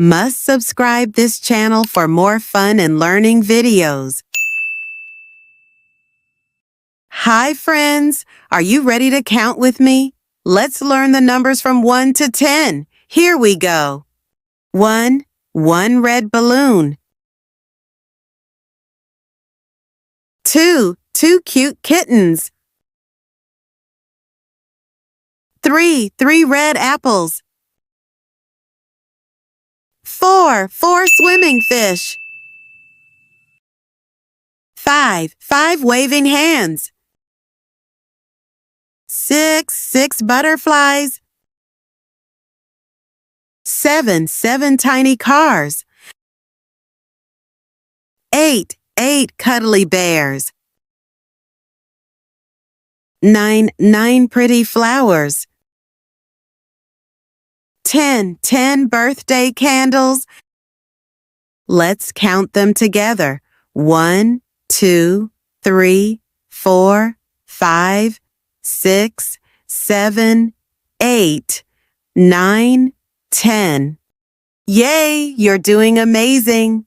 Must subscribe this channel for more fun and learning videos. Hi friends, are you ready to count with me? Let's learn the numbers from 1 to 10. Here we go. 1, one red balloon. 2, two cute kittens. 3, three red apples. 4, four swimming fish. 5, five waving hands. 6, six butterflies. 7, seven tiny cars. 8, eight cuddly bears. 9, nine pretty flowers. 10, 10 birthday candles. Let's count them together. 1, 2, 3, 4, 5, 6, 7, 8, 9, 10. Yay, you're doing amazing!